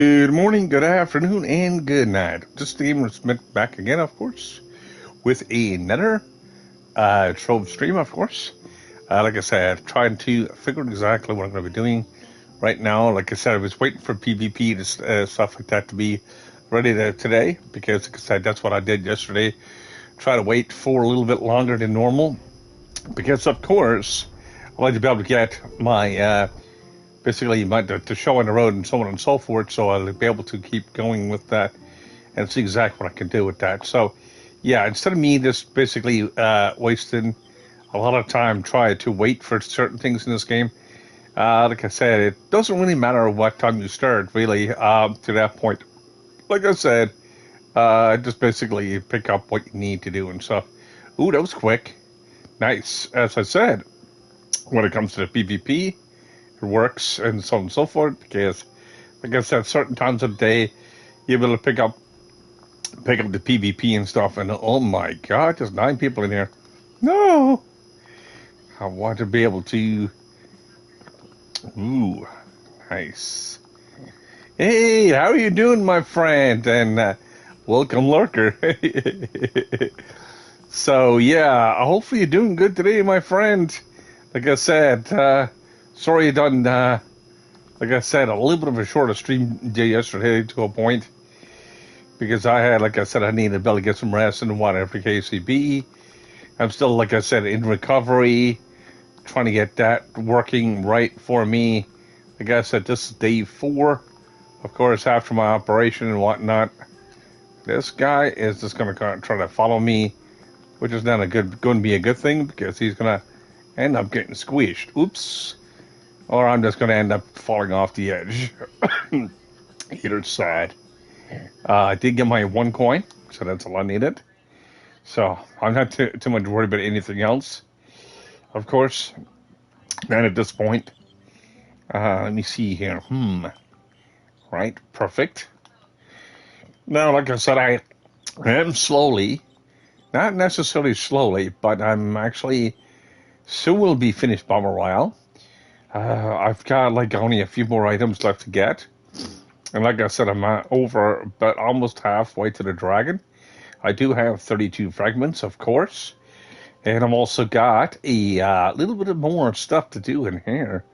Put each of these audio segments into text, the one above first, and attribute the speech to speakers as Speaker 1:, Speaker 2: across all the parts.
Speaker 1: Good morning, good afternoon, and good night. Just the Gamer Smith back again, of course, with another Trove stream, of course. Like I said, trying to figure out exactly what I'm going to be doing right now. Like I said, I was waiting for PvP to, stuff like that to be ready today because, like I said, that's what I did yesterday. Try to wait for a little bit longer than normal because, of course, I like to be able to get my basically the show on the road and so on and so forth. So I'll be able to keep going with that and see exactly what I can do with that. So, yeah, instead of me just basically wasting a lot of time trying to wait for certain things in this game, like I said, it doesn't really matter what time you start, really, to that point. Like I said, just basically pick up what you need to do and stuff. Ooh, that was quick. Nice. As I said, when it comes to the PvP, it works and so on and so forth because, like I said, certain times of the day, you're able to pick up the PvP and stuff, and oh my god, there's 9 people in here. No! I want to be able to. Ooh, nice. Hey, how are you doing, my friend? And welcome, Lurker. So, yeah, hopefully you're doing good today, my friend. Like I said, sorry you done, like I said, a little bit of a shorter stream day yesterday to a point. Because I had, like I said, I needed to be able to get some rest and whatever the case may be. I'm still, like I said, in recovery, trying to get that working right for me. Like I said, this is day 4, of course, after my operation and whatnot. This guy is just going to try to follow me, which is not going to be a good thing because he's going to end up getting squished. Oops. Or I'm just going to end up falling off the edge. Either side. I did get my 1 coin, so that's all I needed. So I'm not too much worried about anything else. Of course, not at this point. Let me see here. Right, perfect. Now, like I said, I am slowly, not necessarily slowly, but I'm actually soon will be finished Battle Royale. I've got like only a few more items left to get. And like I said, I'm over about almost halfway to the dragon. I do have 32 fragments, of course. And I've also got a little bit more stuff to do in here.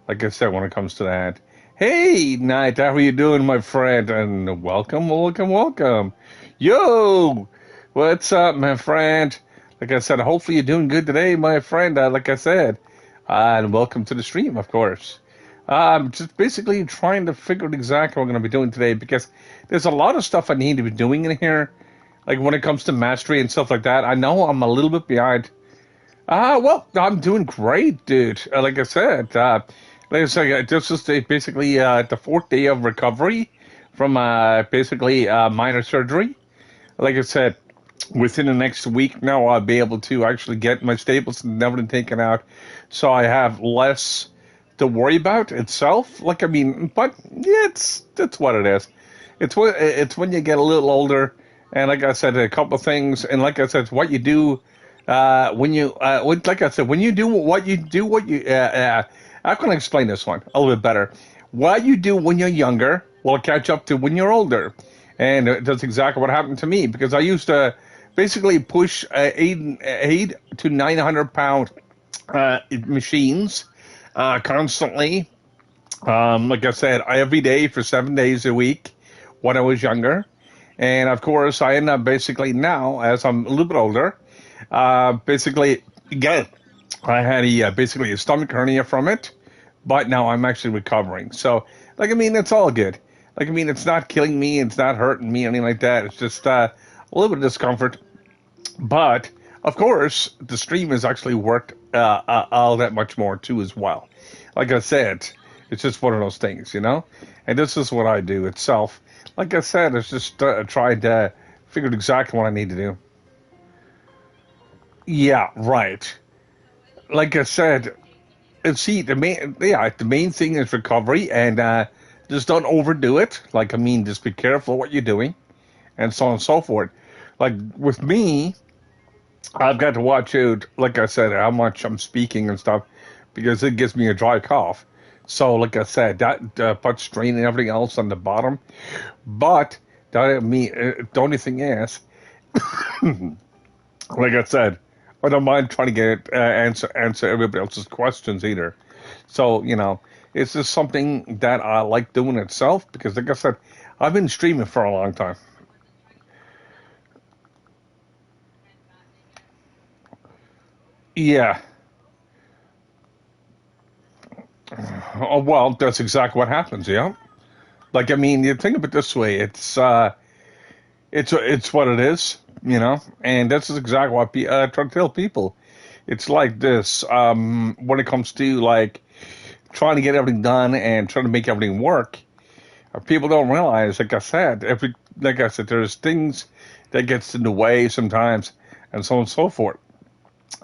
Speaker 1: Like I said, when it comes to that. Hey, Knight, how are you doing, my friend? And welcome, welcome, welcome. Yo, what's up, my friend? Like I said, hopefully you're doing good today, my friend. Like I said, and welcome to the stream, of course. I'm just basically trying to figure out exactly what I'm going to be doing today because there's a lot of stuff I need to be doing in here. Like when it comes to mastery and stuff like that, I know I'm a little bit behind. Well, I'm doing great, dude. Like I said, this is basically the 4th day of recovery from basically minor surgery. Like I said, within the next week now, I'll be able to actually get my staples and everything taken out, so I have less to worry about itself. Like I mean, but yeah, that's what it is. It's when you get a little older, and like I said, a couple of things, and like I said, what you do like I said, when you do what you do, I'm going to explain this one a little bit better. What you do when you're younger will catch up to when you're older, and that's exactly what happened to me because I used to basically push 8 to 900 pound machines constantly. Like I said, every day for 7 days a week when I was younger. And of course, I end up basically now, as I'm a little bit older, basically, again, I had basically a stomach hernia from it, but now I'm actually recovering. So, like, I mean, it's all good. Like, I mean, it's not killing me, it's not hurting me, anything like that. It's just a little bit of discomfort. But, of course, the stream has actually worked all that much more, too, as well. Like I said, it's just one of those things, you know? And this is what I do itself. Like I said, it's just trying to figure out exactly what I need to do. Yeah, right. Like I said, and see the main thing is recovery and just don't overdo it. Like I mean, just be careful what you're doing, and so on and so forth. Like with me, I've got to watch out. Like I said, how much I'm speaking and stuff because it gives me a dry cough. So, like I said, that puts strain and everything else on the bottom. But the only thing is, like I said, I don't mind trying to get answer everybody else's questions either. So it's just something that I like doing itself because, like I said, I've been streaming for a long time. Yeah. Oh well, that's exactly what happens. Yeah. Like I mean, you think of it this way: it's what it is, and that's exactly what I try to tell people. It's like this when it comes to like trying to get everything done and trying to make everything work. People don't realize, like I said, there's things that gets in the way sometimes, and so on and so forth.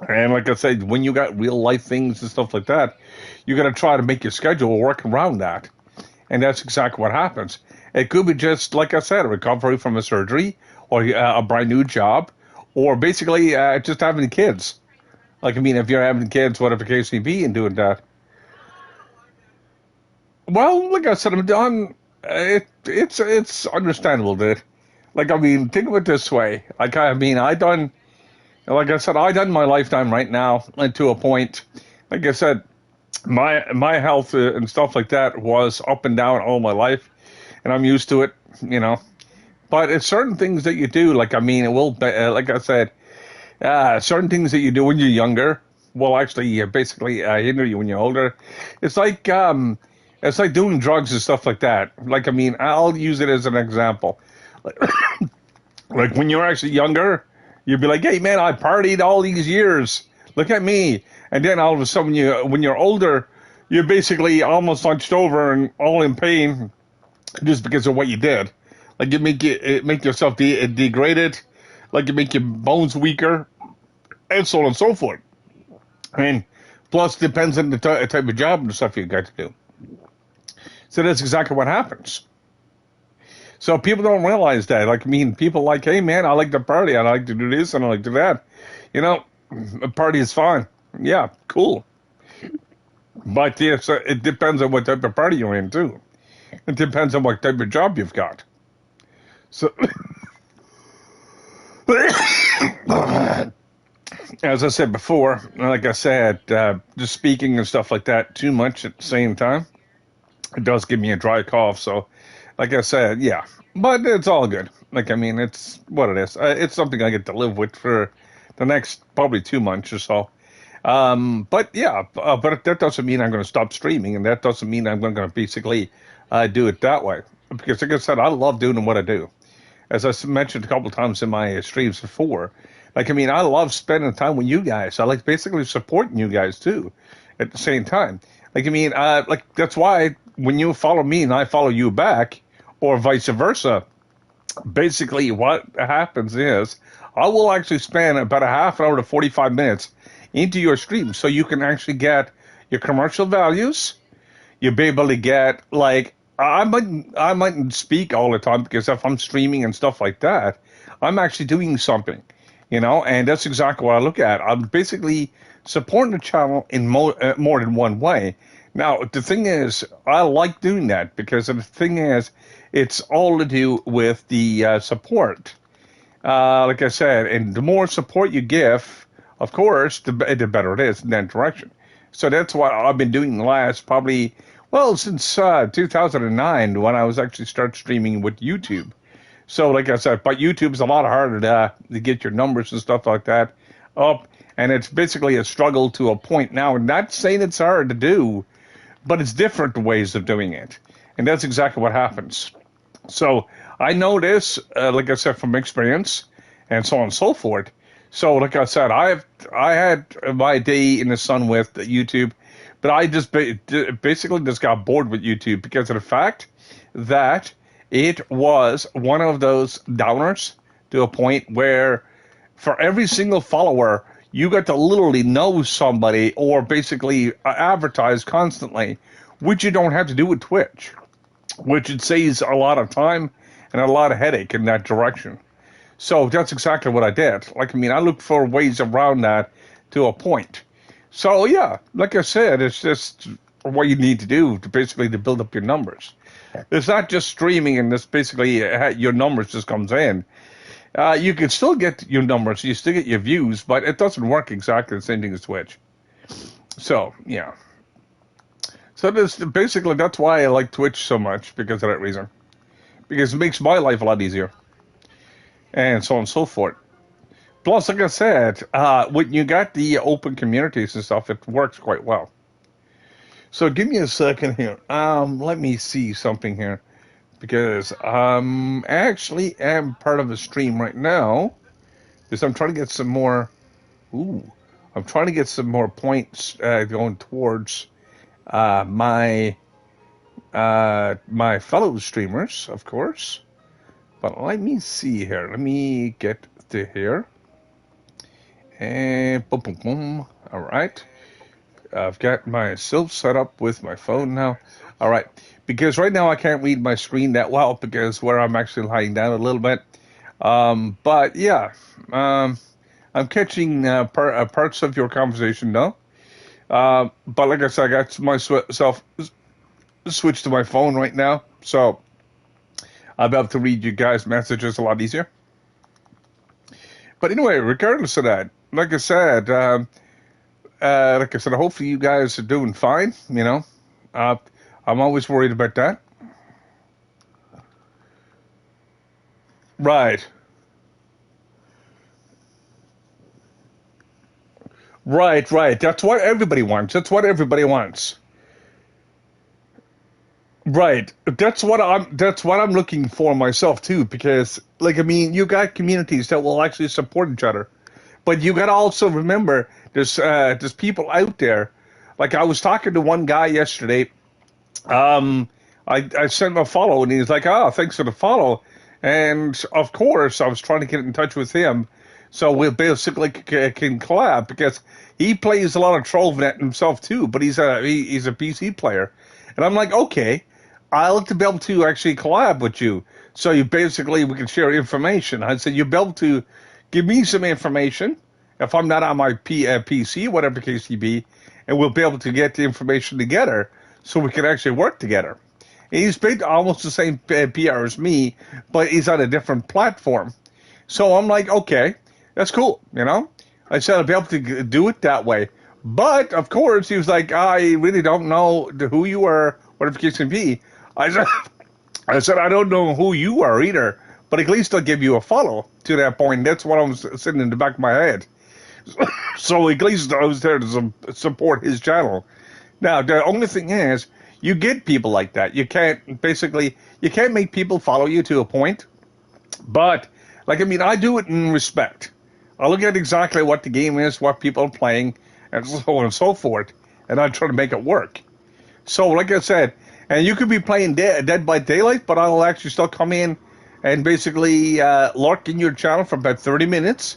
Speaker 1: And like I said, when you got real life things and stuff like that, you got to try to make your schedule work around that. And that's exactly what happens. It could be just, like I said, a recovery from a surgery or a brand new job or basically just having kids. Like, I mean, if you're having kids, whatever the case may be, and doing that. Well, like I said, I'm done. It's understandable, dude. Like, I mean, think of it this way. Like I said, I done my lifetime right now, and to a point. Like I said, my health and stuff like that was up and down all my life, and I'm used to it. But it's certain things that you do, like I mean, it will, like I said, certain things that you do when you're younger will actually basically hinder you when you're older. It's like um, it's like doing drugs and stuff like that. Like I mean, I'll use it as an example. Like, like when you're actually younger, you'd be like, "Hey man, I partied all these years. Look at me." And then all of a sudden, when you're older, you're basically almost hunched over and all in pain just because of what you did. Like it make yourself degraded, like it make your bones weaker, and so on and so forth. And plus, depends on the type of job and stuff you got to do. So that's exactly what happens. So people don't realize that. Like, I mean, people like, hey man, I like to party, I like to do this, and I like to do that. You know, a party is fine. Yeah, cool. But yes, it depends on what type of party you're in too. It depends on what type of job you've got. So, as I said before, like I said, just speaking and stuff like that too much at the same time, it does give me a dry cough. So, like I said, yeah, but it's all good. Like I mean, it's what it is. It's something I get to live with for the next probably 2 months or so. But yeah, but that doesn't mean I'm going to stop streaming, and that doesn't mean I'm going to basically do it that way. Because, like I said, I love doing what I do. As I mentioned a couple of times in my streams before, like I mean, I love spending time with you guys. I like basically supporting you guys too, at the same time. Like I mean, like that's why when you follow me and I follow you back, or vice versa, basically what happens is I will actually spend about a half an hour to 45 minutes into your stream so you can actually get your commercial values. You'll be able to get like I mightn't speak all the time because if I'm streaming and stuff like that, I'm actually doing something, and that's exactly what I look at. I'm basically supporting the channel in more than one way. Now, the thing is, I like doing that because the thing is, it's all to do with the support. Like I said, and the more support you give, of course, the better it is in that direction. So that's what I've been doing the last probably, well, since 2009 when I was actually start streaming with YouTube. So like I said, but YouTube's a lot harder to get your numbers and stuff like that up. And it's basically a struggle to a point now. Not saying it's hard to do, but it's different ways of doing it. And that's exactly what happens. So I know this, like I said, from experience and so on and so forth. So like I said, I had my day in the sun with YouTube, but I just basically just got bored with YouTube because of the fact that it was one of those downers to a point where for every single follower, you got to literally know somebody or basically advertise constantly, which you don't have to do with Twitch, which it saves a lot of time and a lot of headache in that direction. So that's exactly what I did. Like, I mean, I looked for ways around that to a point. So, yeah, like I said, it's just what you need to do to basically to build up your numbers. It's not just streaming and this basically your numbers just comes in. You can still get your numbers, you still get your views, but it doesn't work exactly the same thing as Twitch. So yeah. So this basically that's why I like Twitch so much because of that reason. Because it makes my life a lot easier, and so on and so forth. Plus, like I said, when you got the open communities and stuff, it works quite well. So give me a second here. Let me see something here. Because actually am part of a stream right now. Because I'm trying to get some more. I'm trying to get some more points going towards my fellow streamers, of course. But let me see here. Let me get to here. And boom, boom, boom. All right. I've got myself set up with my phone now. All right. Because right now I can't read my screen that well because where I'm actually lying down a little bit. But yeah, I'm catching parts of your conversation now. But like I said, I got myself switched to my phone right now. So I'll be able to read you guys' messages a lot easier. But anyway, regardless of that, like I said, hopefully you guys are doing fine. You know, I'm always worried about that. Right. Right. That's what everybody wants. Right. That's what I'm looking for myself too, because like I mean, you got communities that will actually support each other. But you got to also remember there's people out there. Like I was talking to one guy yesterday. I sent him a follow, and he's like, "Oh, thanks for the follow." And of course, I was trying to get in touch with him, so we basically can collab because he plays a lot of trovian himself too. But he's a PC player, and I'm like, okay, I like to be able to actually collab with you. So we can share information. I said you'll be able to give me some information if I'm not on my PC, whatever the case may be, and we'll be able to get the information together so we can actually work together. And he's paid almost the same PR as me, but he's on a different platform. So I'm like, okay, that's cool, you know? I said I'll be able to do it that way. But, of course, he was like, I really don't know who you are, whatever the case may be. I said, I don't know who you are either, but at least I'll give you a follow to that point. That's what I was sitting in the back of my head. So at least I was there to support his channel. Now, the only thing is, you get people like that. You can't make people follow you to a point. But, like, I mean, I do it in respect. I look at exactly what the game is, what people are playing, and so on and so forth, and I try to make it work. So, like I said, and you could be playing Dead by Daylight, but I'll actually still come in and basically lurk in your channel for about 30 minutes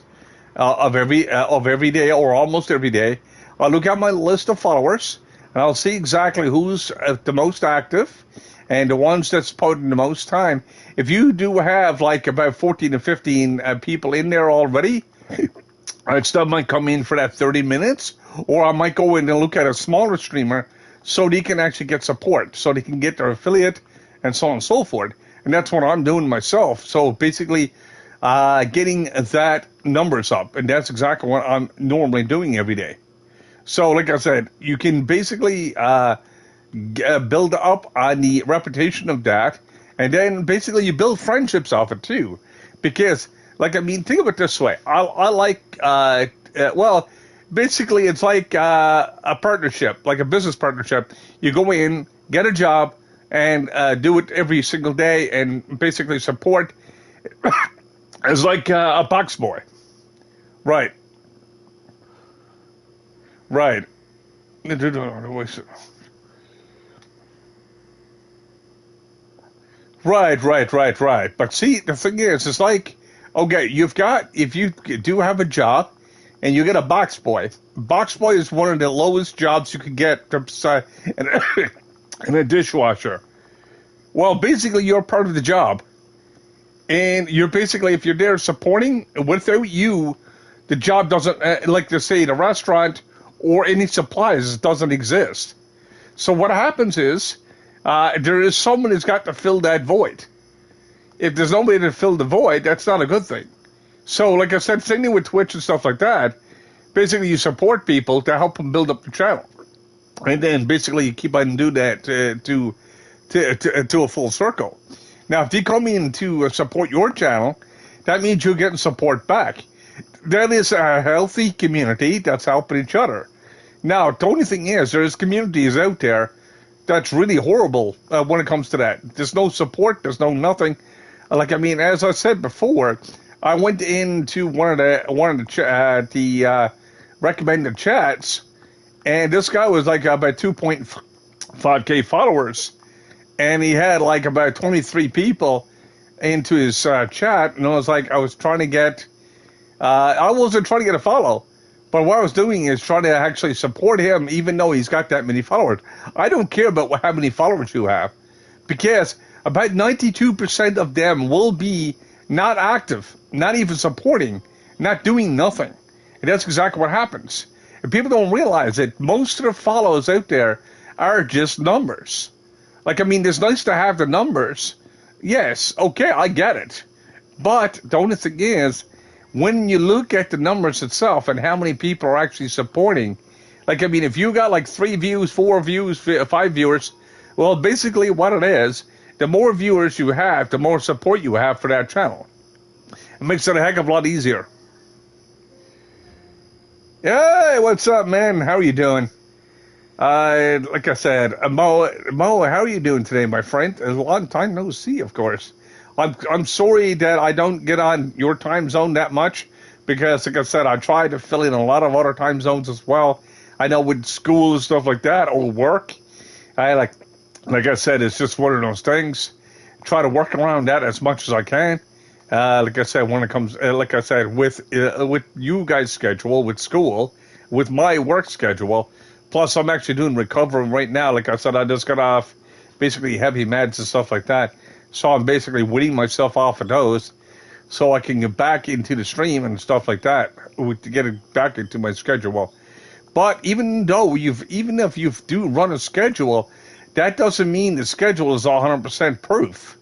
Speaker 1: of every day or almost every day. I'll look at my list of followers, and I'll see exactly who's the most active and the ones that's putting the most time. If you do have like about 14 to 15 people in there already, I still might come in for that 30 minutes, or I might go in and look at a smaller streamer so they can actually get support, so they can get their affiliate, and so on and so forth. And that's what I'm doing myself. So basically, getting that numbers up, and that's exactly what I'm normally doing every day. So, like I said, you can basically build up on the reputation of that, and then basically you build friendships off it too. Because, like, I mean, think of it this way. I like, basically it's like a partnership, like a business partnership. You go in, get a job, and do it every single day, and basically support as like a box boy. Right. Right. Right. But see, the thing is, it's like, okay, if you do have a job and you get a box boy, box boy is one of the lowest jobs you can get and a dishwasher. Well, basically, you're part of the job. And you're basically, if you're there supporting, without you, the job doesn't, like to say, the restaurant or any supplies doesn't exist. So what happens is there is someone who's got to fill that void. If there's nobody to fill the void, that's not a good thing. So, like I said, same thing with Twitch and stuff like that. Basically, you support people to help them build up the channel, and then basically you keep on doing that to a full circle. Now, if you come in to support your channel, that means you're getting support back. That is a healthy community that's helping each other. Now, the only thing is, there's communities out there that's really horrible when it comes to that. There's no support. There's no nothing. Like, I mean, as I said before, I went into one of the recommended chats, and this guy was like about 2.5K followers, and he had like about 23 people into his chat, and I was trying to get, I wasn't trying to get a follow, but what I was doing is trying to actually support him, even though he's got that many followers. I don't care about how many followers you have, because about 92% of them will be not active, not even supporting, not doing nothing. And that's exactly what happens. And people don't realize that most of the followers out there are just numbers. Like, I mean, it's nice to have the numbers. Yes, okay, I get it. But the only thing is, when you look at the numbers itself and how many people are actually supporting, like, I mean, if you got like 3 views, 4 views, 5 viewers, well, basically what it is, the more viewers you have, the more support you have for that channel. It makes it a heck of a lot easier. Hey, what's up, man? How are you doing? Like I said, Mo, how are you doing today, my friend? A long time no see, of course. I'm sorry that I don't get on your time zone that much, because, like I said, I try to fill in a lot of other time zones as well. I know with school and stuff like that, or work, like I said, it's just one of those things. Try to work around that as much as I can. Like I said, when it comes, like I said, with you guys' schedule, with school, with my work schedule, plus I'm actually doing recovery right now. Like I said, I just got off basically heavy meds and stuff like that. So I'm basically weaning myself off of those so I can get back into the stream and stuff like that to get it back into my schedule. But even if you do run a schedule, that doesn't mean the schedule is 100% proof.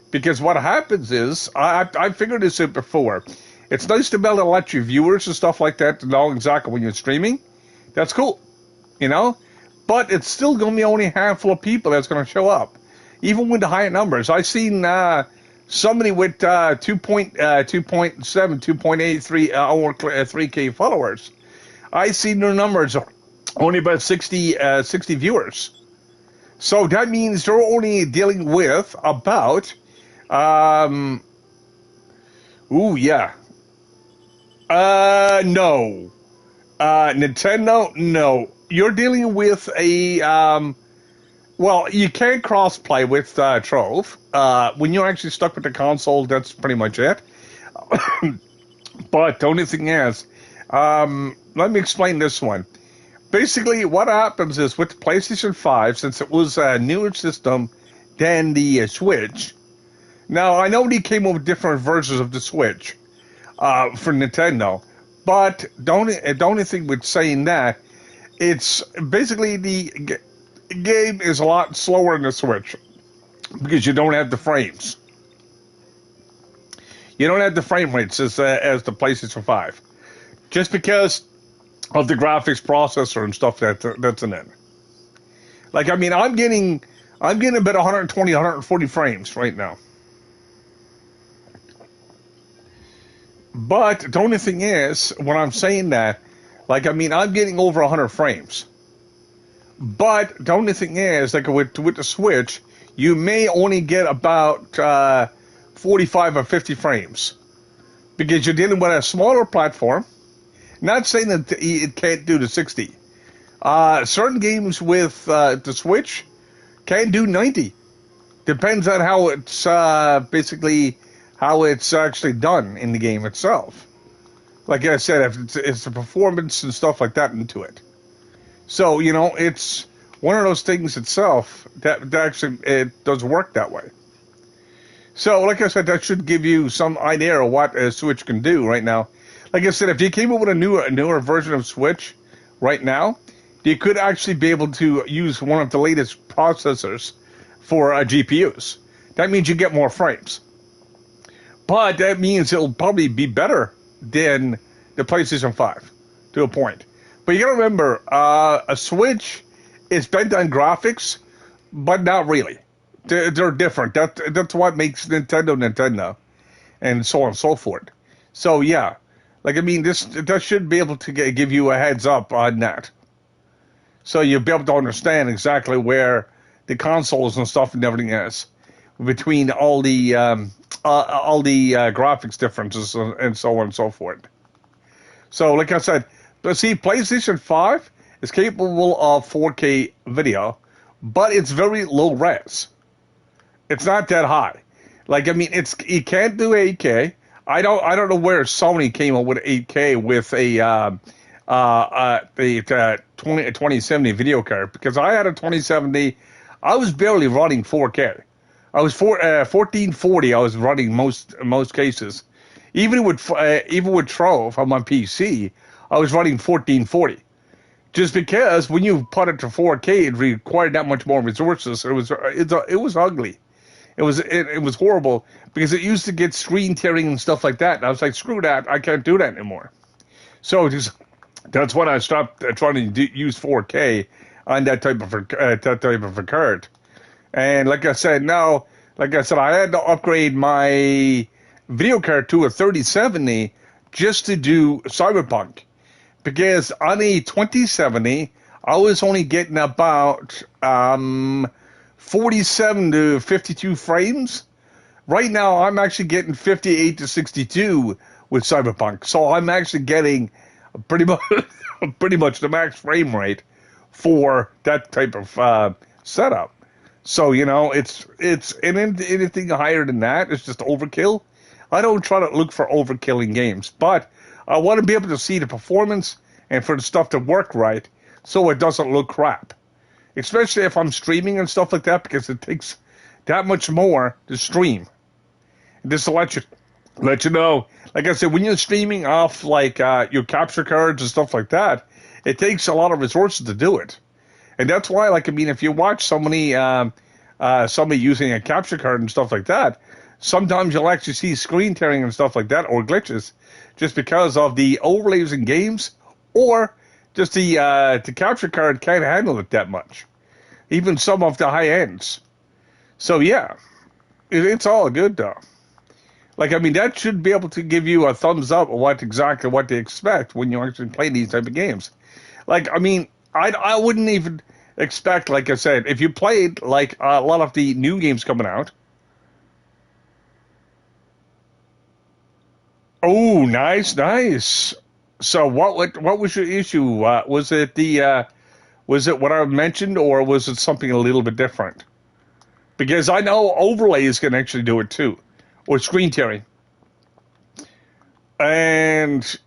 Speaker 1: Because what happens is, I figured this out before. It's nice to be able to let your viewers and stuff like that to know exactly when you're streaming. That's cool, you know? But it's still going to be only a handful of people that's going to show up. Even with the higher numbers. I've seen somebody with 2.7, 2.83, or 3K followers. I've seen their numbers only about 60 viewers. So that means they're only dealing with about, no. Nintendo, no. You're dealing with a, well, you can't cross-play with Trove. When you're actually stuck with the console, that's pretty much it. But the only thing is, let me explain this one. Basically, what happens is with the PlayStation 5, since it was a newer system than the Switch. Now, I know they came up with different versions of the Switch for Nintendo, but the only thing with saying that, it's basically the game is a lot slower than the Switch because you don't have the frames. You don't have the frame rates as the PlayStation 5, just because of the graphics processor and stuff that's in it. Like, I mean, I'm getting about 120, 140 frames right now. But the only thing is, when I'm saying that, like, I mean, I'm getting over 100 frames. But the only thing is, like with the Switch, you may only get about 45 or 50 frames. Because you're dealing with a smaller platform. Not saying that it can't do the 60. Certain games with the Switch can do 90. Depends on how it's basically how it's actually done in the game itself. Like I said, if it's the performance and stuff like that into it. So, you know, it's one of those things itself that actually it does work that way. So, like I said, that should give you some idea of what a Switch can do right now. Like I said, if you came up with a newer version of Switch right now, they could actually be able to use one of the latest processors for GPUs. That means you get more frames. But that means it'll probably be better than the PlayStation 5 to a point. But you gotta remember, a Switch is bent on graphics, but not really. They're different. That's what makes Nintendo, and so on and so forth. So yeah, like I mean, that should be able to give you a heads up on that. So you'll be able to understand exactly where the consoles and stuff and everything is between all the graphics differences and so on and so forth. So like I said, but see, PlayStation 5 is capable of 4K video, but it's very low res. It's not that high. Like I mean, it can't do 8K. I don't know where Sony came up with 8K with a 2070 video card, because I had a 2070. I was barely running 4K. I was 1440. I was running most cases. Even with Trove on my PC, I was running 1440. Just because when you put it to 4K, it required that much more resources. It was ugly. It was horrible because it used to get screen tearing and stuff like that. And I was like, screw that, I can't do that anymore. So that's when I stopped trying to use 4K on that type of a card. And like I said, I had to upgrade my video card to a 3070 just to do Cyberpunk, because on a 2070 I was only getting about 47 to 52 frames. Right now, I'm actually getting 58 to 62 with Cyberpunk. So I'm actually getting pretty much the max frame rate for that type of setup. So, it's anything higher than that, it's just overkill. I don't try to look for overkill in games, but I want to be able to see the performance and for the stuff to work right so it doesn't look crap. Especially if I'm streaming and stuff like that, because it takes that much more to stream. And just to let you know, like I said, when you're streaming off like your capture cards and stuff like that, it takes a lot of resources to do it. And that's why, like I mean, if you watch somebody using a capture card and stuff like that, sometimes you'll actually see screen tearing and stuff like that, or glitches, just because of the overlays in games, or just the capture card can't handle it that much. Even some of the high ends. So yeah, it's all good though. Like I mean, that should be able to give you a thumbs up of exactly what to expect when you actually play these type of games. Like I mean, I wouldn't even expect, like I said, if you played like a lot of the new games coming out. Oh, nice. So what was your issue? Was it what I mentioned, or was it something a little bit different? Because I know overlays can actually do it too, or screen tearing. And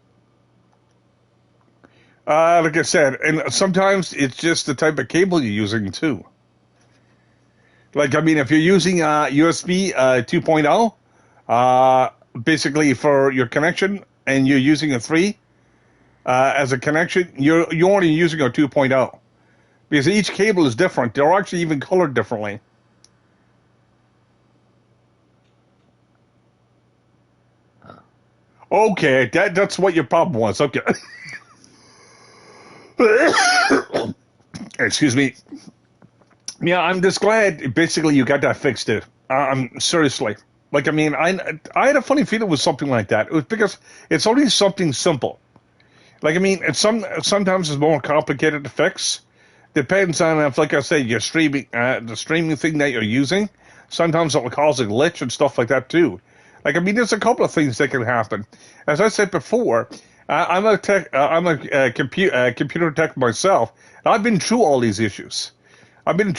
Speaker 1: like I said, and sometimes it's just the type of cable you're using too. Like I mean, if you're using USB 2.0, basically for your connection, and you're using a 3 as a connection, you're only using a 2.0. Because each cable is different. They're actually even colored differently. Okay, that's what your problem was. Okay. Excuse me. Yeah, I'm just glad basically you got that fixed, dude. Seriously. Like, I mean, I had a funny feeling with something like that. It was because it's only something simple. Like, I mean, sometimes it's more complicated to fix. Depends on if, like I said, you're streaming, the streaming thing that you're using. Sometimes it'll cause a glitch and stuff like that too. Like, I mean, there's a couple of things that can happen. As I said before, I'm a computer tech myself. I've been through all these issues. I've been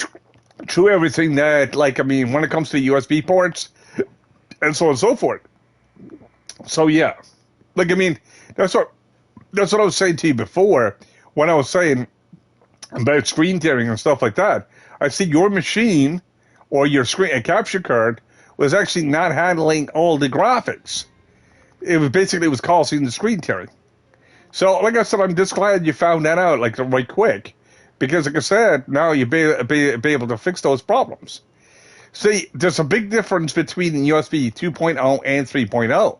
Speaker 1: through everything that, like, I mean, when it comes to USB ports and so on and so forth. So yeah, like, I mean, that's what I was saying to you before when I was saying about screen tearing and stuff like that. I see your machine or your screen capture card was actually not handling all the graphics. It was causing the screen tearing. So, like I said, I'm just glad you found that out like right quick, because, like I said, now you'll be able to fix those problems. See, there's a big difference between USB 2.0 and 3.0.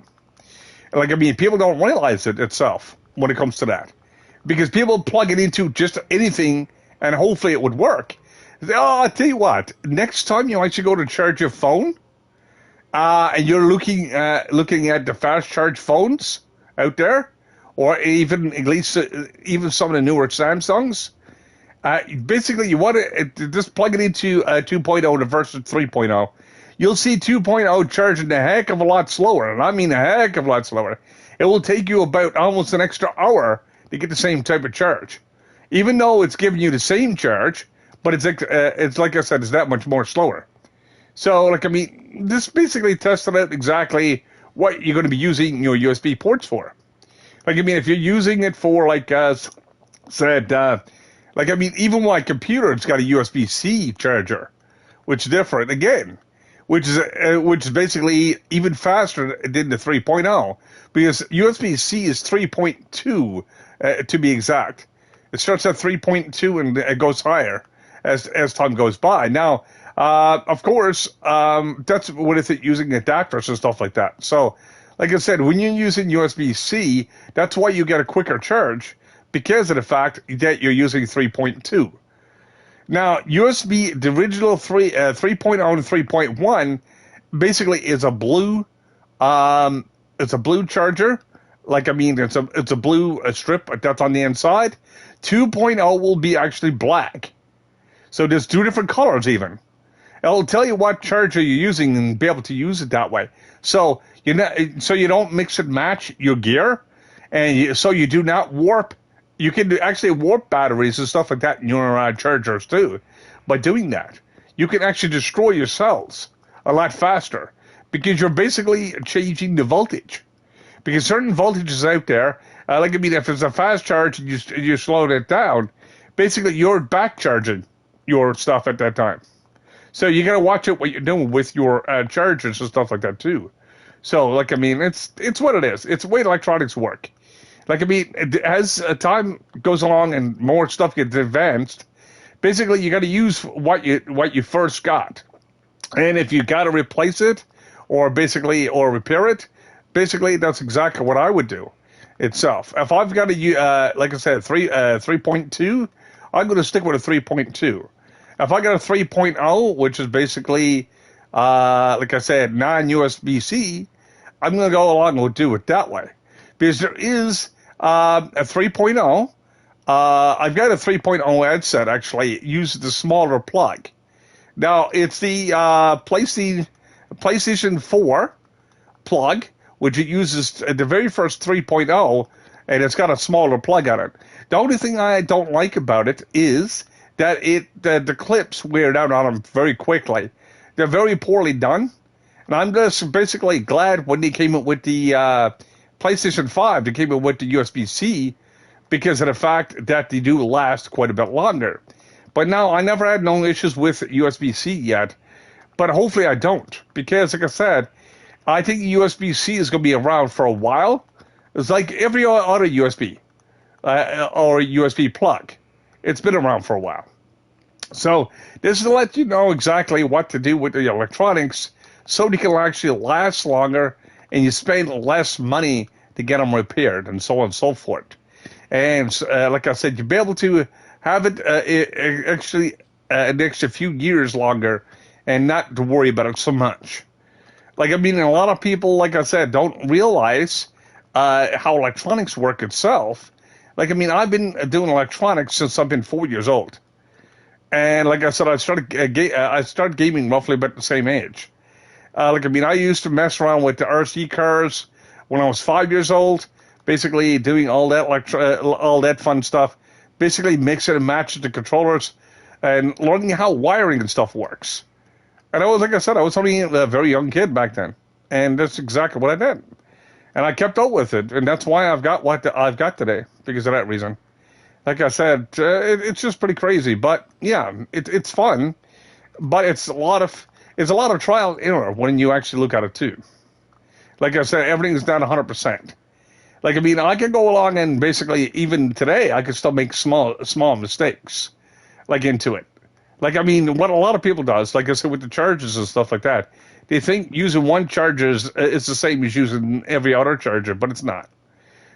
Speaker 1: Like, I mean, people don't realize it itself when it comes to that. Because people plug it into just anything, and hopefully it would work. Oh, I'll tell you what, next time you actually go to charge your phone, and you're looking at the fast charge phones out there, or even at least even some of the newer Samsungs, basically you want to just plug it into 2.0 versus 3.0. You'll see 2.0 charging a heck of a lot slower, and I mean a heck of a lot slower. It will take you about almost an extra hour to get the same type of charge, even though it's giving you the same charge, but it's like I said, it's that much more slower. So, like, I mean, this basically tested out exactly what you're going to be using your USB ports for. Like, I mean, if you're using it for, like, like, I mean, even my computer, it's got a USB-C charger, which is different again, which is basically even faster than the 3.0, because USB-C is 3.2 to be exact. It starts at 3.2 and it goes higher as time goes by. Now, of course, that's with it using adapters and stuff like that. So, like I said, when you're using USB-C, that's why you get a quicker charge, because of the fact that you're using 3.2. Now, USB, the original 3.0 and 3.1, basically is a blue, it's a blue charger. Like, I mean, it's a blue strip that's on the inside. 2.0 will be actually black. So there's two different colors even. It'll tell you what charger you're using and be able to use it that way. So you don't mix and match your gear, and so you do not warp. You can actually warp batteries and stuff like that in your chargers too. By doing that, you can actually destroy your cells a lot faster, because you're basically changing the voltage. Because certain voltages out there, like, I mean, if it's a fast charge and you slow it down, basically you're back charging your stuff at that time. So you got to watch out what you're doing with your chargers and stuff like that too. So, like, I mean, it's what it is. It's the way electronics work. Like, I mean, as time goes along and more stuff gets advanced, basically you got to use what you first got. And if you got to replace it or repair it, basically that's exactly what I would do itself. If I've got to, like I said, 3.2, I'm going to stick with a 3.2. If I got a 3.0, which is basically, like I said, non-USB-C, I'm going to go along and do it that way. Because there is a 3.0. I've got a 3.0 headset, actually. It uses the smaller plug. Now, it's the PlayStation 4 plug, which it uses the very first 3.0, and it's got a smaller plug on it. The only thing I don't like about it is that the clips wear out on them very quickly. They're very poorly done, and I'm just basically glad when they came up with the PlayStation 5, they came up with the USB-C, because of the fact that they do last quite a bit longer. But now, I never had no issues with USB-C yet, but hopefully I don't, because, like I said, I think USB-C is going to be around for a while. It's like every other USB or USB plug. It's been around for a while. So this is to let you know exactly what to do with the electronics so they can actually last longer and you spend less money to get them repaired and so on and so forth. And like I said, you'll be able to have it actually an extra few years longer and not to worry about it so much. Like, I mean, a lot of people, like I said, don't realize how electronics work itself. Like, I mean, I've been doing electronics since I've been 4 years old. And like I said, I started gaming roughly about the same age. Like, I mean, I used to mess around with the RC cars when I was 5 years old, basically doing all that fun stuff, basically mixing and matching the controllers and learning how wiring and stuff works. And like I said, I was only a very young kid back then. And that's exactly what I did. And I kept up with it. And that's why I've got what I've got today, because of that reason. Like I said, it's just pretty crazy. But, yeah, it's fun. But it's a lot of trial and error when you actually look at it, too. Like I said, everything's not 100%. Like, I mean, I could go along and basically, even today, I could still make small mistakes. like into it. Like, I mean, what a lot of people does, like I said, with the chargers and stuff like that, they think using one charger is the same as using every other charger, but it's not.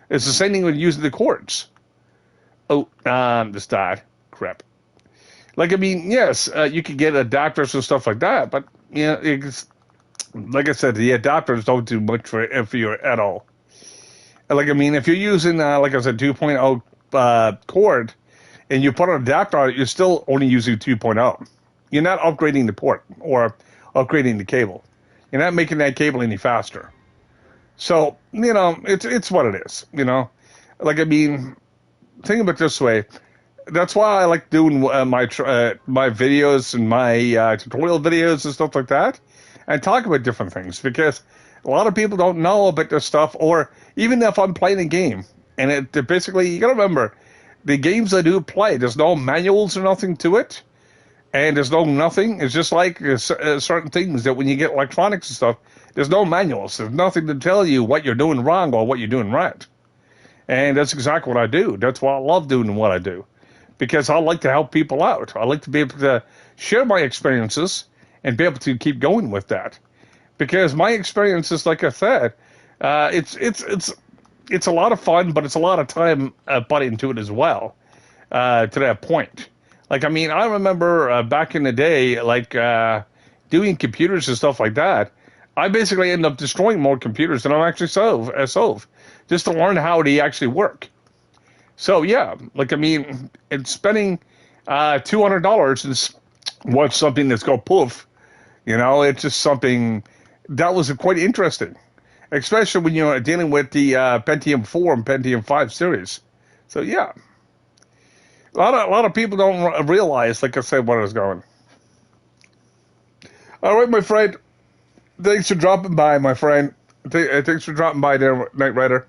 Speaker 1: It's the same thing with using the cords. Oh, this died. Crap. Like, I mean, yes, you could get adapters and stuff like that, but, you know, it's, like I said, the adapters don't do much for you at all. Like, I mean, if you're using, like I said, 2.0 cord, and you put an adapter on it, you're still only using 2.0. You're not upgrading the port or upgrading the cable. You're not making that cable any faster. So, you know, it's what it is, you know. Like, I mean, think of it this way. That's why I like doing my videos and my tutorial videos and stuff like that, and talk about different things, because a lot of people don't know about this stuff, or even if I'm playing a game, and it basically, you gotta remember, the games I do play, there's no manuals or nothing to it, and there's no nothing. It's just like certain things that when you get electronics and stuff, there's no manuals. There's nothing to tell you what you're doing wrong or what you're doing right. And that's exactly what I do. That's why I love doing what I do, because I like to help people out. I like to be able to share my experiences and be able to keep going with that. Because my experiences, like I said, it's a lot of fun, but it's a lot of time put into it as well, to that point. Like, I mean, I remember back in the day, like doing computers and stuff like that, I basically ended up destroying more computers than I'm actually solve, just to learn how they actually work. So, yeah, like, I mean, it's spending $200 is watch something that's go poof. You know, it's just something that was quite interesting, especially when you're dealing with the Pentium 4 and Pentium 5 series. So, yeah. A lot of people don't realize, like I said, where I was going. All right, my friend. Thanks for dropping by, my friend. Thanks for dropping by there, Knight Rider.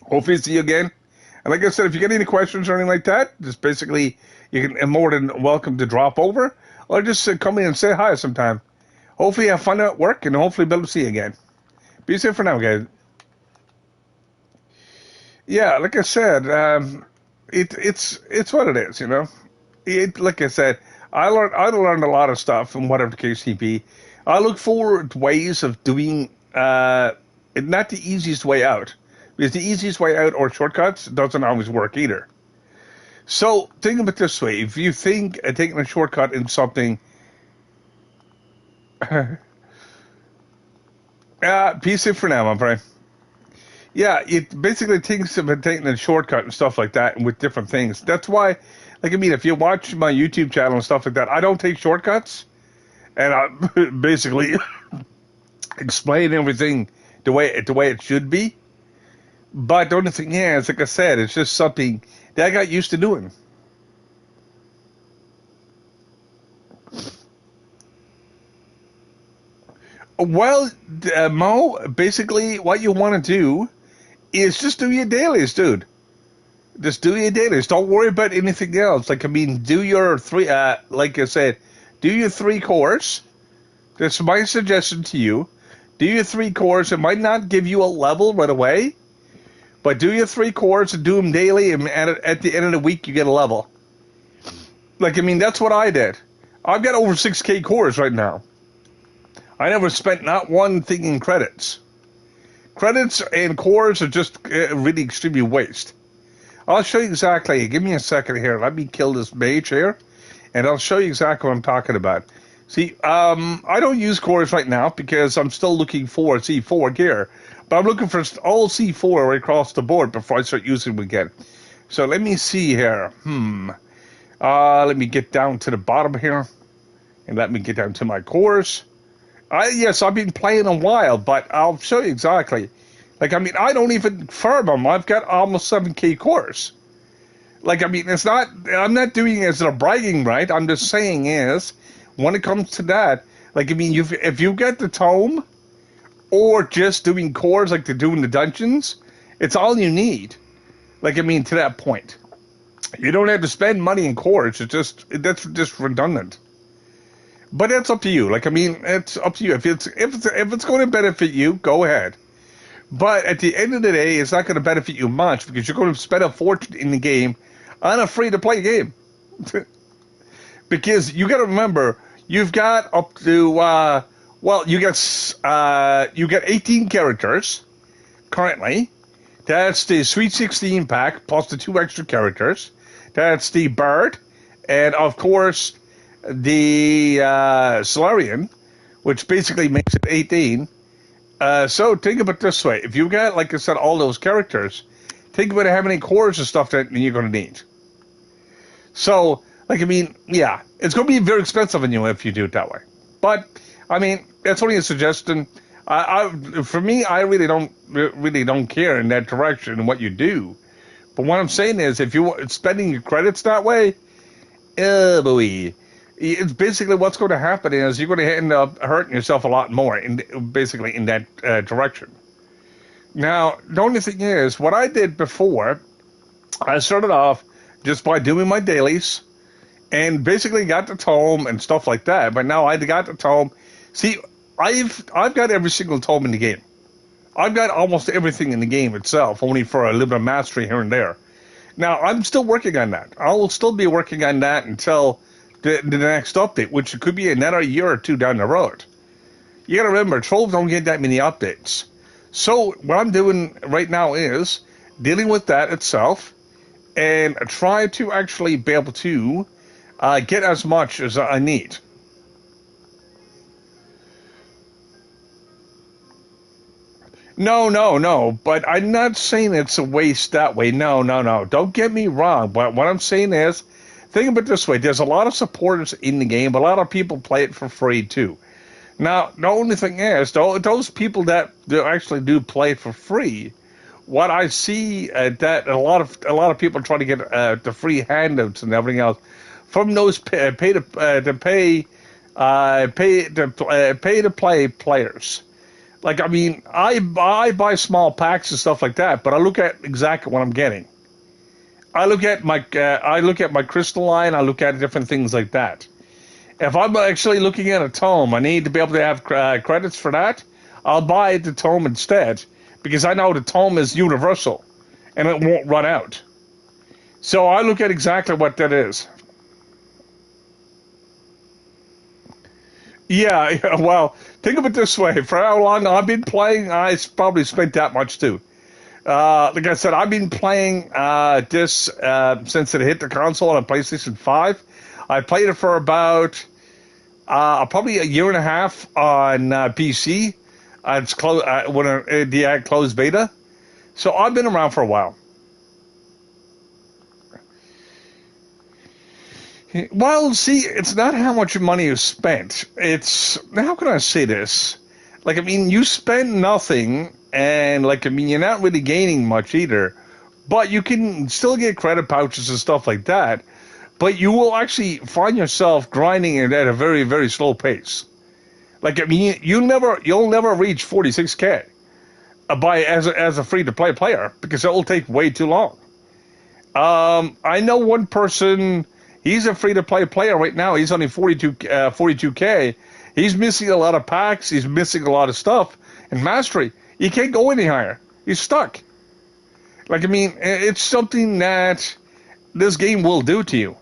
Speaker 1: Hopefully see you again. And like I said, if you get any questions or anything like that, just basically, you're more than welcome to drop over, or just come in and say hi sometime. Hopefully you have fun at work, and hopefully be able to see you again. Be safe for now, guys. Yeah, like I said, it's what it is, you know. Like I said, I learned a lot of stuff from whatever the case may be. I look forward to ways of doing not the easiest way out, because the easiest way out or shortcuts doesn't always work either. So think of it this way: if you think taking a shortcut in something, peace it for now, my friend. Yeah, it basically thinks of taking a shortcut and stuff like that, and with different things. That's why, like, I mean, if you watch my YouTube channel and stuff like that, I don't take shortcuts, and I basically explain everything the way it should be. But the only thing is, like I said, it's just something that I got used to doing. Well, Mo, basically what you want to do is just do your dailies, dude. Just do your dailies. Don't worry about anything else. Like, I mean, do your three, like I said, do your 3 cores. That's my suggestion to you. Do your 3 cores. It might not give you a level right away, but do your 3 cores and do them daily, and at the end of the week, you get a level. Like, I mean, that's what I did. I've got over 6K cores right now. I never spent not one thing in credits. Credits and cores are just really extremely waste. I'll show you exactly. Give me a second here. Let me kill this mage here, and I'll show you exactly what I'm talking about. See, I don't use cores right now because I'm still looking for C4 gear. But I'm looking for all C4 right across the board before I start using them again. So let me see here. Let me get down to the bottom here, and let me get down to my cores. Yes, I've been playing a while, but I'll show you exactly. Like, I mean, I don't even farm them. I've got almost 7K cores. Like, I mean, it's not, I'm not doing it as a bragging right. I'm just saying is, when it comes to that, like, I mean, if you've got the tome, or just doing cores like they're doing the dungeons, it's all you need. Like, I mean, to that point. You don't have to spend money in cores. That's just redundant. But that's up to you. Like, I mean, it's up to you. If it's going to benefit you, go ahead. But at the end of the day, it's not going to benefit you much because you're going to spend a fortune in the game on a free-to-play game. because you got to remember you've got up to you get 18 characters currently. That's the Sweet 16 pack plus the 2 extra characters. That's the Bird, and of course the Solarian, which basically makes it 18. So think of it this way: if you've got, like I said, all those characters, think about how many cores and stuff that you're going to need. So, like, I mean, yeah, it's going to be very expensive on you if you do it that way. But I mean, that's only a suggestion. For me, I really don't care in that direction what you do. But what I'm saying is, if you're spending your credits that way, oh boy, it's basically what's going to happen is you're going to end up hurting yourself a lot more in that direction. Now, the only thing is, what I did before, I started off just by doing my dailies and basically got the tome and stuff like that. But now I got the tome. See, I've got every single tome in the game. I've got almost everything in the game itself, only for a little bit of mastery here and there. Now, I'm still working on that. I will still be working on that until the next update, which could be another year or two down the road. You got to remember, trolls don't get that many updates. So what I'm doing right now is dealing with that itself and try to actually be able to get as much as I need. No. But I'm not saying it's a waste that way. No. Don't get me wrong. But what I'm saying is, think of it this way. There's a lot of supporters in the game, but a lot of people play it for free too. Now, the only thing is, those people that actually do play for free, what I see that a lot of people try to get the free handouts and everything else from those pay to play players. Like, I mean, I buy small packs and stuff like that, but I look at exactly what I'm getting. I look at my crystalline. I look at different things like that. If I'm actually looking at a tome, I need to be able to have credits for that. I'll buy the tome instead because I know the tome is universal and it won't run out. So I look at exactly what that is. Yeah, well, think of it this way. For how long I've been playing, I probably spent that much too. Like I said, I've been playing this since it hit the console on PlayStation 5. I played it for about probably a year and a half on PC. It's when the closed beta. So I've been around for a while. Well, see, it's not how much money you spent. It's, how can I say this? Like, I mean, you spend nothing, and, like, I mean, you're not really gaining much either. But you can still get credit pouches and stuff like that. But you will actually find yourself grinding it at a very, very slow pace. Like, I mean, you'll never reach 46K as a free-to-play player, because it will take way too long. I know one person. He's a free-to-play player right now. He's only 42K. He's missing a lot of packs. He's missing a lot of stuff. And Mastery, he can't go any higher. He's stuck. Like, I mean, it's something that this game will do to you.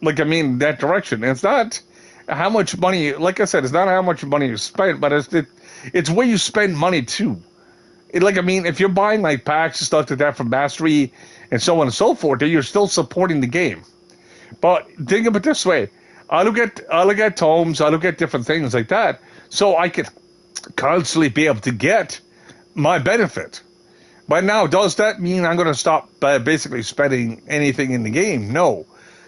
Speaker 1: Like, I mean, that direction. It's not how much money, like I said, it's not how much money you spend, but it's where you spend money too. Like, I mean, if you're buying, like, packs and stuff like that from Mastery and so on and so forth, then you're still supporting the game. But think of it this way: I look at tomes, I look at different things like that, so I could constantly be able to get my benefit. But now, does that mean I'm going to stop basically spending anything in the game? No.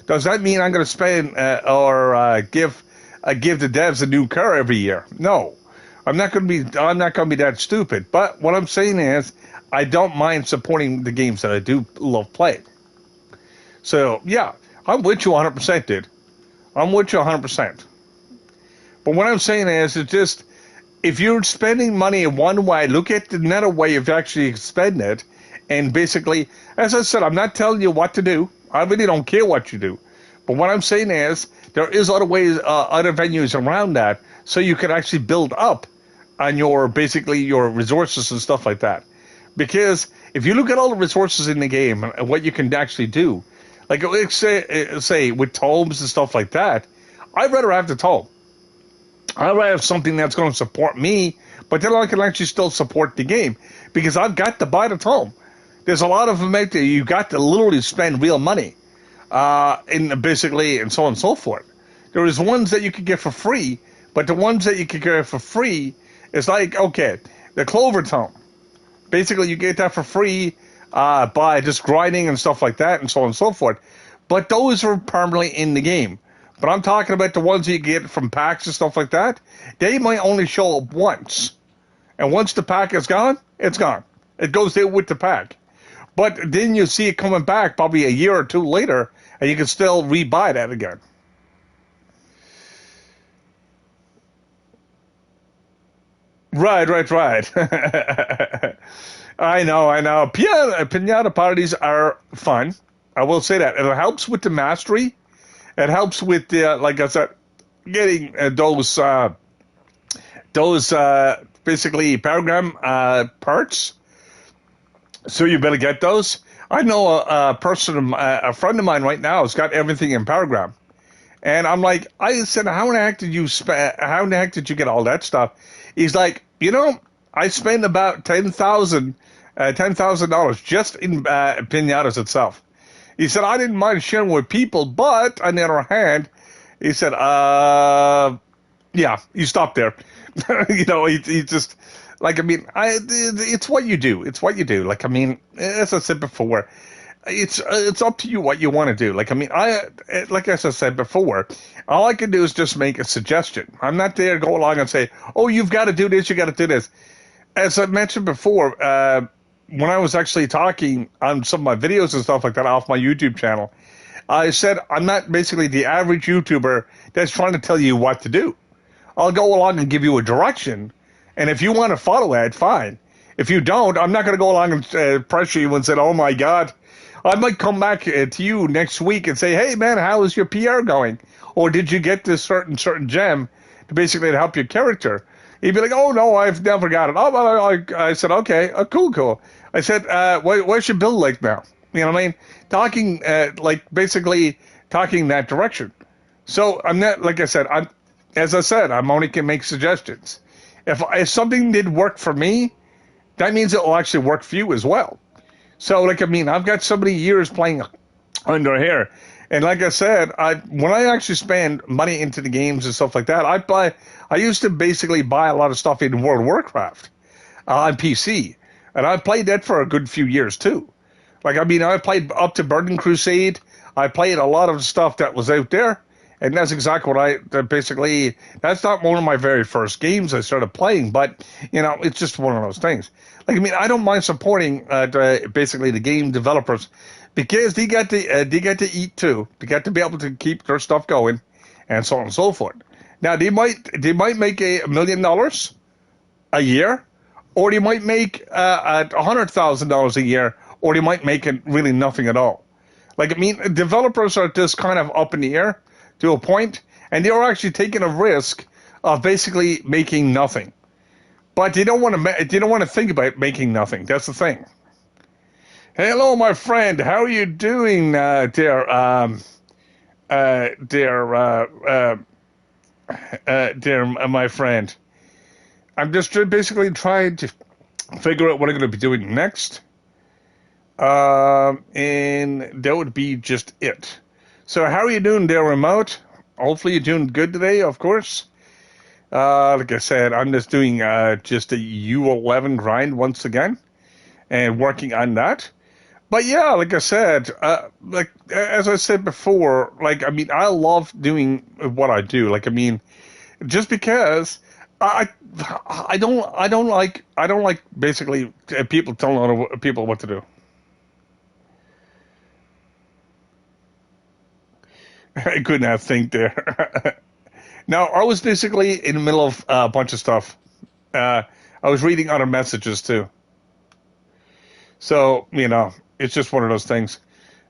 Speaker 1: Does that mean I'm going to spend or give the devs a new car every year? No. I'm not going to be that stupid. But what I'm saying is, I don't mind supporting the games that I do love playing. So yeah. I'm with you 100%, dude. I'm with you 100%. But what I'm saying is, it's just, if you're spending money in one way, look at another way of actually spending it. And basically, as I said, I'm not telling you what to do. I really don't care what you do. But what I'm saying is, there is other ways, other venues around that, so you can actually build up on your resources and stuff like that. Because if you look at all the resources in the game and what you can actually do, like, say with tomes and stuff like that, I'd rather have the toll. I'd rather have something that's going to support me, but then I can actually still support the game because I've got to buy the toll. There's a lot of them out there. You got to literally spend real money, in basically, and so on and so forth. There is ones that you could get for free, but the ones that you could get for free is like, okay, the Clover Tome. Basically, you get that for free by just grinding and stuff like that, and so on and so forth. But those are permanently in the game. But I'm talking about the ones you get from packs and stuff like that. They might only show up once. And once the pack is gone, it's gone. It goes there with the pack. But then you see it coming back probably a year or two later, and you can still rebuy that again. Right. I know. Pinata parties are fun. I will say that. It helps with the mastery. It helps with the, like I said, getting those basically paragram parts. So you better get those. I know a friend of mine right now has got everything in paragram. And I'm like, I said, how in the heck did you get all that stuff? He's like, I spent about $10,000 just in pinatas itself. He said, I didn't mind sharing with people, but on the other hand, he said, yeah, you stop there. He just, like, I mean, it's what you do. It's what you do. Like, I mean, as I said before, it's up to you what you want to do. Like, I mean, like as I said before, all I can do is just make a suggestion. I'm not there to go along and say, oh, you've got to do this, you got to do this. As I mentioned before, when I was actually talking on some of my videos and stuff like that off my YouTube channel, I said I'm not basically the average YouTuber that's trying to tell you what to do. I'll go along and give you a direction, and if you want to follow it, fine. If you don't, I'm not going to go along and pressure you and say, oh my God. I might come back to you next week and say, hey man, how is your PR going? Or did you get this certain gem to basically help your character? He'd be like, oh no, I've never got it. Oh, well, I said, okay, cool. I said, what's your build like now? You know what I mean? Talking, basically talking that direction. So I'm not, like I said, I'm only can make suggestions. If something did work for me, that means it will actually work for you as well. So, like, I mean, I've got so many years playing under here. And like I said, when I actually spend money into the games and stuff like that, I used to basically buy a lot of stuff in World of Warcraft on PC. And I played that for a good few years, too. Like, I mean, I played up to Burning Crusade. I played a lot of stuff that was out there. And that's exactly what that's not one of my very first games I started playing, but, it's just one of those things. Like, I mean, I don't mind supporting basically the game developers because they got to eat too. They got to be able to keep their stuff going and so on and so forth. Now, they might make $1 million a year, or they might make $100,000 a year, or they might make it really nothing at all. Like, I mean, developers are just kind of up in the air to a point, and they're actually taking a risk of basically making nothing. But they don't want to think about making nothing. That's the thing. Hello, my friend. How are you doing, dear my friend? I'm just basically trying to figure out what I'm going to be doing next. And that would be just it. So how are you doing there, remote? Hopefully you're doing good today, of course. Like I said, I'm just doing just a U11 grind once again and working on that. But yeah, like I said, like as I said before, like I mean, I love doing what I do. Like I mean, just because I don't like basically people telling other people what to do. I could not think there. Now, I was basically in the middle of a bunch of stuff. I was reading other messages, too. So, it's just one of those things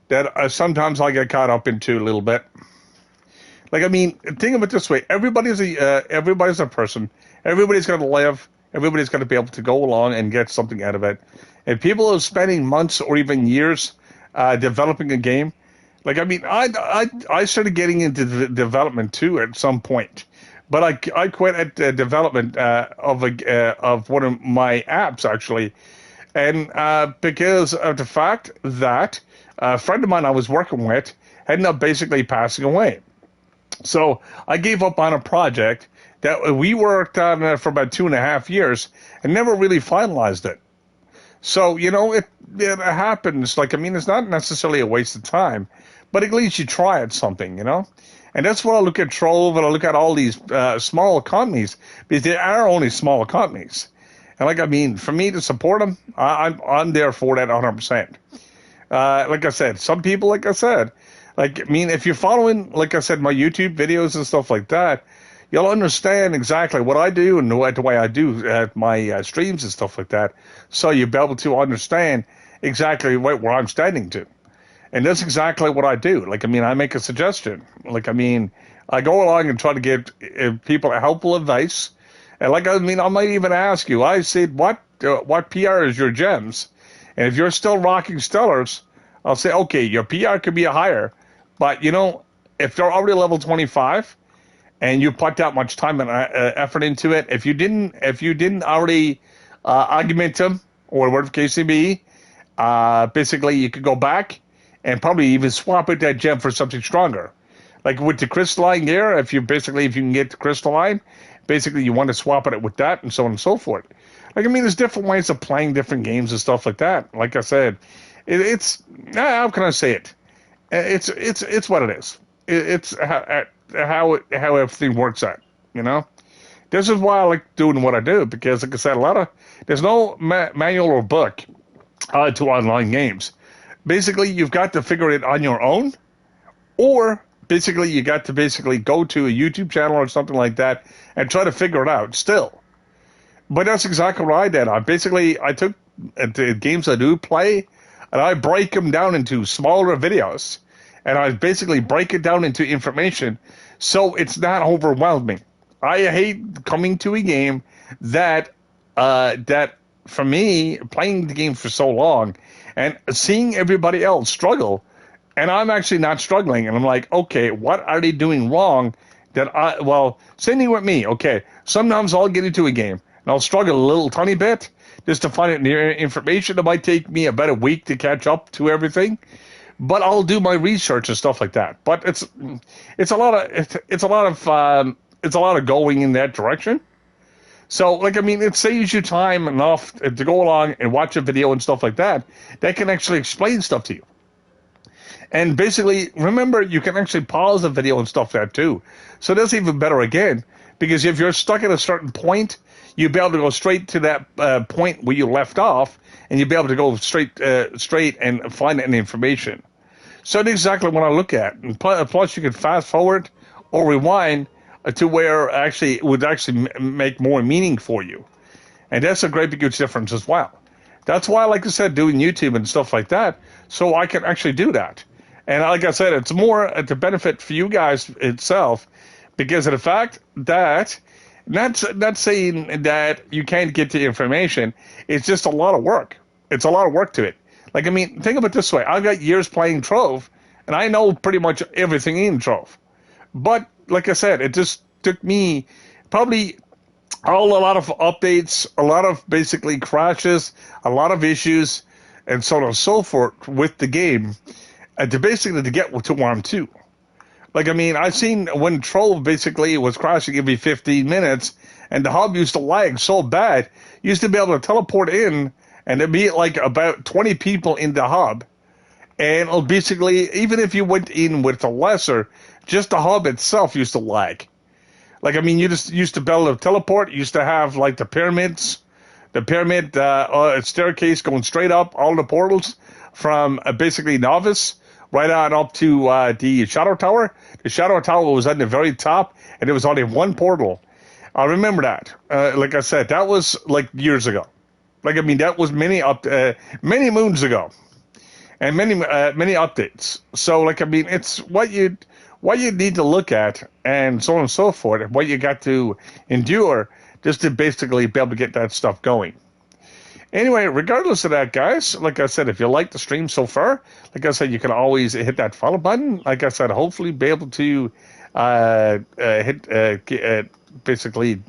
Speaker 1: that sometimes I get caught up into a little bit. Like, I mean, think of it this way. Everybody's a person. Everybody's going to live. Everybody's going to be able to go along and get something out of it. And people are spending months or even years developing a game. Like, I mean, I started getting into development too at some point, but I quit at development of one of my apps actually, and because of the fact that a friend of mine I was working with ended up basically passing away. So I gave up on a project that we worked on for about 2.5 years and never really finalized it. So, it happens. Like, I mean, it's not necessarily a waste of time, but at least you try at something. And that's what I look at Trove and I look at all these small companies because they are only small companies. And like, I mean, for me to support them, I'm there for that 100%. Like I said, some people, like I said, like, I mean, if you're following, like I said, my YouTube videos and stuff like that, you'll understand exactly what I do and the way I do my streams and stuff like that. So you'll be able to understand exactly where I'm standing to. And that's exactly what I do. Like, I mean, I make a suggestion. Like, I mean, I go along and try to give people helpful advice. And like, I mean, I might even ask you, I said, what PR is your gems? And if you're still rocking stellars, I'll say, okay, your PR could be higher. But, if they're already level 25 and you put that much time and effort into it, if you didn't already augment them or whatever the case may be, basically you could go back and probably even swap out that gem for something stronger. Like with the crystalline gear, if you can get the crystalline, basically you want to swap it with that and so on and so forth. Like, I mean, there's different ways of playing different games and stuff like that. Like I said, it's how can I say it? It's what it is. It's how everything works out. This is why I like doing what I do because, like I said, there's no manual or book to online games. Basically, you've got to figure it on your own, or basically you got to go to a YouTube channel or something like that and try to figure it out still. But that's exactly what I did. I took the games I do play and I break them down into smaller videos and I basically break it down into information so it's not overwhelming. I hate coming to a game that for me, playing the game for so long and seeing everybody else struggle, and I'm actually not struggling, and I'm like, okay, what are they doing wrong? Same thing with me, okay. Sometimes I'll get into a game, and I'll struggle a little tiny bit just to find information. It might take me about a week to catch up to everything, but I'll do my research and stuff like that. But it's a lot of going in that direction. So, like, I mean, it saves you time enough to go along and watch a video and stuff like that that can actually explain stuff to you. And basically, remember, you can actually pause the video and stuff like that too. So that's even better again, because if you're stuck at a certain point, you'll be able to go straight to that point where you left off, and you'll be able to go straight and find any information. So that's exactly what I look at. And plus, you can fast forward or rewind to where actually it would actually make more meaning for you. And that's a great big huge difference as well. That's why, like I said, doing YouTube and stuff like that, so I can actually do that. And like I said, it's more to benefit for you guys itself because of the fact that, not saying that you can't get the information, it's just a lot of work. It's a lot of work to it. Like, I mean, think of it this way. I've got years playing Trove, and I know pretty much everything in Trove. But like I said, it just took me probably a lot of updates, a lot of basically crashes, a lot of issues, and so on and so forth with the game to basically to get to where I'm to. Like, I mean, I've seen when Trove basically was crashing every 15 minutes and the hub used to lag so bad, you used to be able to teleport in and there'd be like about 20 people in the hub. And basically, even if you went in with the lesser, just the hub itself used to lag. Like, I mean, you just used to be able to teleport. You used to have, like, the pyramid staircase going straight up, all the portals from basically Novice right on up to the Shadow Tower. The Shadow Tower was at the very top, and there was only one portal. I remember that. Like I said, that was, like, years ago. Like, I mean, that was many moons ago. And many updates. So, like, I mean, it's what you need to look at, and so on and so forth, and what you got to endure just to basically be able to get that stuff going. Anyway, regardless of that, guys, like I said, if you like the stream so far, like I said, you can always hit that follow button. Like I said, hopefully be able to basically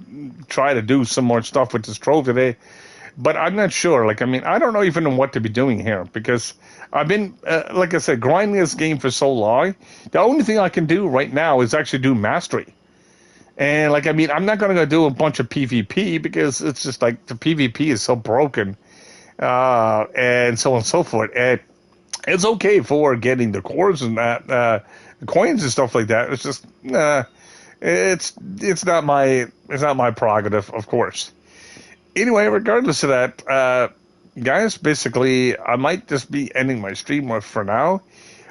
Speaker 1: try to do some more stuff with this trove today. But I'm not sure. Like, I mean, I don't know even know what to be doing here because I've been, like I said, grinding this game for so long. The only thing I can do right now is actually do mastery. And, like, I mean, I'm not going to go do a bunch of PvP because it's just like the PvP is so broken and so on and so forth. And it's okay for getting the cores and that, the coins and stuff like that. It's just, it's not my prerogative, of course. Anyway, regardless of that, guys, basically, I might just be ending my stream for now.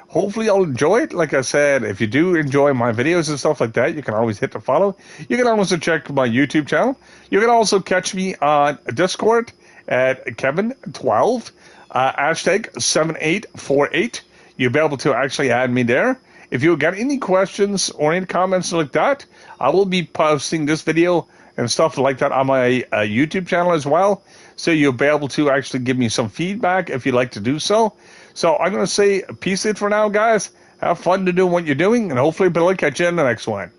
Speaker 1: Hopefully, you'll enjoy it. Like I said, if you do enjoy my videos and stuff like that, you can always hit the follow. You can also check my YouTube channel. You can also catch me on Discord at Kevin12, hashtag 7848. You'll be able to actually add me there. If you got any questions or any comments like that, I will be posting this video and stuff like that on my YouTube channel as well. So you'll be able to actually give me some feedback if you'd like to do so. So I'm going to say peace out for now, guys. Have fun to do what you're doing, and hopefully I'll catch you in the next one.